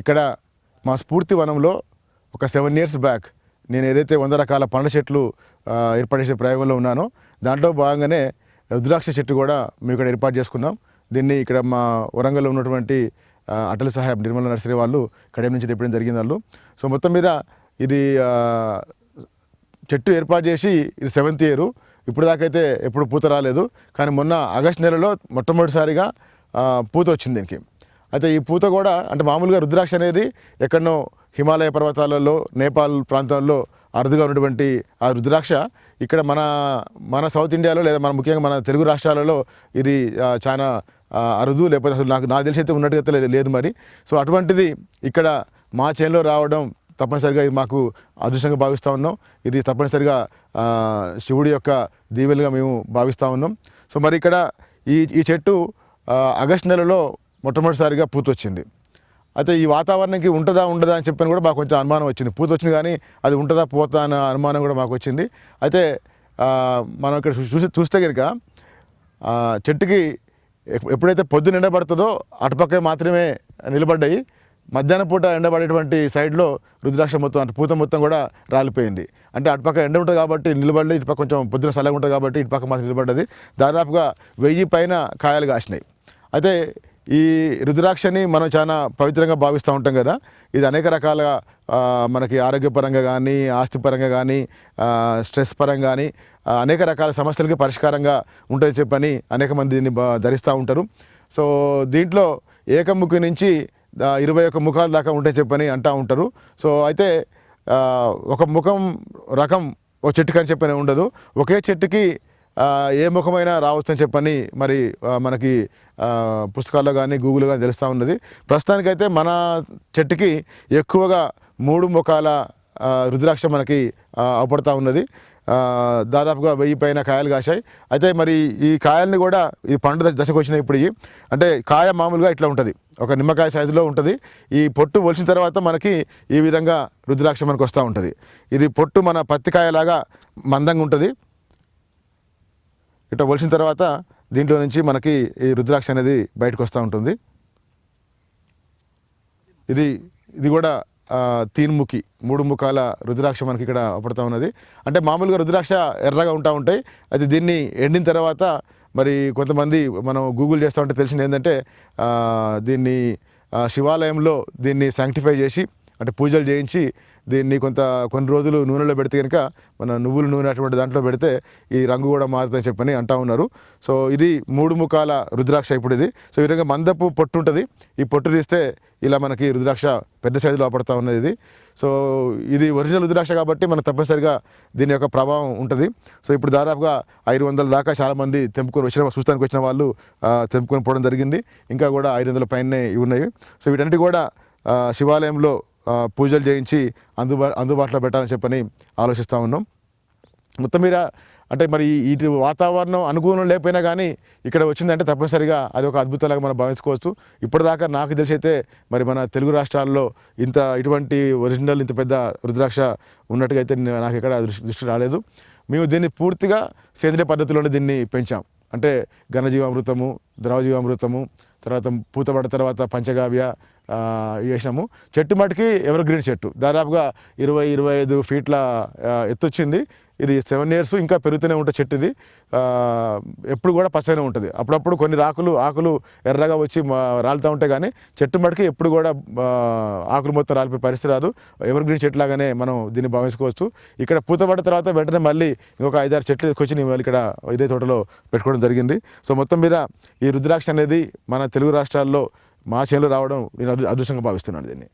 ఇక్కడ మా స్ఫూర్తి వనంలో ఒక 7 years బ్యాక్ నేను ఏదైతే 100 రకాల పండ్ల చెట్లు ఏర్పాటు చేసే ప్రయోగంలో ఉన్నానో దాంట్లో భాగంగానే రుద్రాక్ష చెట్టు కూడా మేము ఇక్కడ ఏర్పాటు చేసుకున్నాం. దీన్ని ఇక్కడ మా వరంగల్లో ఉన్నటువంటి అటల్ సాహెబ్ నిర్మల నర్సరీ వాళ్ళు కడియం నుంచి తెప్పడం జరిగింది వాళ్ళు. సో మొత్తం మీద ఇది చెట్టు ఏర్పాటు చేసి ఇది 7th year. ఇప్పుడు దాకైతే ఎప్పుడు పూత రాలేదు, కానీ మొన్న ఆగస్టు నెలలో మొట్టమొదటిసారిగా పూత వచ్చింది దీనికి. అయితే ఈ పూత కూడా అంటే మామూలుగా రుద్రాక్ష అనేది ఎక్కడనో హిమాలయ పర్వతాలలో నేపాల్ ప్రాంతాల్లో అరుదుగా ఉన్నటువంటి ఆ రుద్రాక్ష ఇక్కడ మన సౌత్ ఇండియాలో లేదా మన ముఖ్యంగా మన తెలుగు రాష్ట్రాలలో ఇది చాలా అరుదు, లేకపోతే అసలు నాకు తెలిసి అయితే ఉన్నట్టుగా లేదు మరి. సో అటువంటిది ఇక్కడ మా చేనులో రావడం తప్పనిసరిగా ఇది మాకు అదృష్టంగా భావిస్తూ ఉన్నాం. ఇది తప్పనిసరిగా శివుడి యొక్క దీవెలుగా మేము భావిస్తూ ఉన్నాం. సో మరి ఇక్కడ ఈ చెట్టు ఆగస్టు నెలలో మొట్టమొదటిసారిగా పూత వచ్చింది. అయితే ఈ వాతావరణానికి ఉంటుందా ఉండదా అని చెప్పని కూడా మాకు కొంచెం అనుమానం వచ్చింది. పూత వచ్చింది కానీ అది ఉంటుందా పోతా అన్న అనుమానం కూడా మాకు వచ్చింది. అయితే మనం ఇక్కడ చూస్తే కనుక చెట్టుకి ఎప్పుడైతే పొద్దున ఎండబడుతుందో అటుపక్క మాత్రమే నిలబడ్డాయి. మధ్యాహ్నం పూట ఎండబడేటువంటి సైడ్లో రుద్రాక్ష మొత్తం అంటే పూత మొత్తం కూడా రాలిపోయింది. అంటే అటుపక్క ఎండ ఉంటుంది కాబట్టి నిలబడి, ఇటుపక్క కొంచెం పొద్దున చల్లగా ఉంటుంది కాబట్టి ఇటుపక్క మాత్రం నిలబడ్డది. దాదాపుగా 1000 పైన కాయలు కాసినాయి. అయితే ఈ రుద్రాక్షని మనం చాలా పవిత్రంగా భావిస్తూ ఉంటాం కదా. ఇది అనేక రకాల మనకి ఆరోగ్యపరంగా కానీ, ఆస్తిపరంగా కానీ, స్ట్రెస్ పరంగా కానీ అనేక రకాల సమస్యలకి పరిష్కారంగా ఉంటుందని చెప్పని అనేక మంది దీన్ని ధరిస్తూ ఉంటారు. సో దీంట్లో ఏకముఖి నుంచి 21 ముఖాల దాకా ఉంటాయని చెప్పని అంటూ ఉంటారు. సో అయితే ఒక ముఖం రకం ఒక చెట్టుకి అని చెప్పని ఉండదు. ఒకే చెట్టుకి ఏ ముఖమైనా రావచ్చని చెప్పని మరి మనకి పుస్తకాల్లో కానీ గూగుల్లో కానీ తెలుస్తూ ఉన్నది. ప్రస్తుతానికైతే మన చెట్టుకి ఎక్కువగా 3 ముఖాల రుద్రాక్ష మనకి అవపడుతూ ఉన్నది. దాదాపుగా 1000 పైన కాయలు కాశాయి. అయితే మరి ఈ కాయల్ని కూడా ఈ పండు దశకు వచ్చినాయి. ఇప్పుడు అంటే కాయ మామూలుగా ఇట్లా ఉంటుంది, ఒక నిమ్మకాయ సైజులో ఉంటుంది. ఈ పొట్టు ఒలిసిన తర్వాత మనకి ఈ విధంగా రుద్రాక్ష మనకు వస్తూ ఉంటుంది. ఇది పొట్టు మన పత్తికాయలాగా మందంగా ఉంటుంది. ఇట్లా ఒలిసిన తర్వాత దీంట్లో నుంచి మనకి ఈ రుద్రాక్ష అనేది బయటకు వస్తూ ఉంటుంది. ఇది కూడా 3 ముఖి 3 ముఖాల రుద్రాక్ష మనకి ఇక్కడ పడుతూ ఉన్నది. అంటే మామూలుగా రుద్రాక్ష ఎర్రగా ఉంటాయి. అయితే దీన్ని ఎండిన తర్వాత మరి కొంతమంది మనం గూగుల్ చేస్తూ ఉంటే తెలిసింది ఏంటంటే దీన్ని శివాలయంలో దీన్ని శాంక్టిఫై చేసి అంటే పూజలు చేయించి దీన్ని కొన్ని రోజులు నూనెలో పెడితే కనుక మన నువ్వుల నూనె అటువంటి దాంట్లో పెడితే ఈ రంగు కూడా మారుతుందని చెప్పని అంటూ ఉన్నారు. సో ఇది 3 ముఖాల రుద్రాక్ష ఇప్పుడు ఇది. సో ఈ విధంగా మందపు పొట్టు ఉంటుంది. ఈ పొట్టు తీస్తే ఇలా మనకి రుద్రాక్ష పెద్ద సైజులో పడుతూ ఉన్నది ఇది. సో ఇది ఒరిజినల్ రుద్రాక్ష కాబట్టి మనకు తప్పనిసరిగా దీని యొక్క ప్రభావం ఉంటుంది. సో ఇప్పుడు దాదాపుగా 500 దాకా చాలామంది చూస్తానికి వచ్చిన వాళ్ళు తెంపుకొని పోవడం జరిగింది. ఇంకా కూడా 500 పైనే ఉన్నాయి. సో వీటన్నిటి కూడా శివాలయంలో పూజలు చేయించి అందుబాటులో పెట్టాలని చెప్పని ఆలోచిస్తూ ఉన్నాం. మొత్తం మీద అంటే మరి ఇటు వాతావరణం అనుకూలం లేకపోయినా కానీ ఇక్కడ వచ్చిందంటే తప్పనిసరిగా అది ఒక అద్భుతంలాగా మనం భావించుకోవచ్చు. ఇప్పటిదాకా నాకు తెలిసి అయితే మరి మన తెలుగు రాష్ట్రాల్లో ఇటువంటి ఒరిజినల్ ఇంత పెద్ద రుద్రాక్ష ఉన్నట్టుగా అయితే నాకు ఎక్కడ దృష్టి రాలేదు. మేము దీన్ని పూర్తిగా సేంద్రియ పద్ధతిలోనే దీన్ని పెంచాం. అంటే ఘనజీవామృతము, ద్రవజీవామృతము, తర్వాత పూతపడ్డ తర్వాత పంచగావ్య వేసినాము. చెట్టు మటుకి ఎవర్ గ్రీన్ చెట్టు దాదాపుగా 20-25 ఫీట్ల ఎత్తు వచ్చింది. ఇది 7 years ఇంకా పెరుగుతూనే ఉంటుంది చెట్టు. ఇది ఎప్పుడు కూడా పచ్చనే ఉంటుంది. అప్పుడప్పుడు కొన్ని ఆకులు ఎర్రగా వచ్చి రాలుతూ ఉంటాయి, కానీ చెట్టు మటుకి ఎప్పుడు కూడా ఆకులు మొత్తం రాలిపోయే పరిస్థితి రాదు. ఎవర్ గ్రీన్ చెట్టు లాగానే మనం దీన్ని భావించుకోవచ్చు. ఇక్కడ పూతపడ్డ తర్వాత వెంటనే మళ్ళీ ఇంకొక 5-6 చెట్లు తీసుకొచ్చి నేను ఇక్కడ ఇదే తోటలో పెట్టుకోవడం జరిగింది. సో మొత్తం మీద ఈ రుద్రాక్ష అనేది మన తెలుగు రాష్ట్రాల్లో మా చేనులో రావడం నేను అదృష్టంగా భావిస్తున్నాను దీన్ని.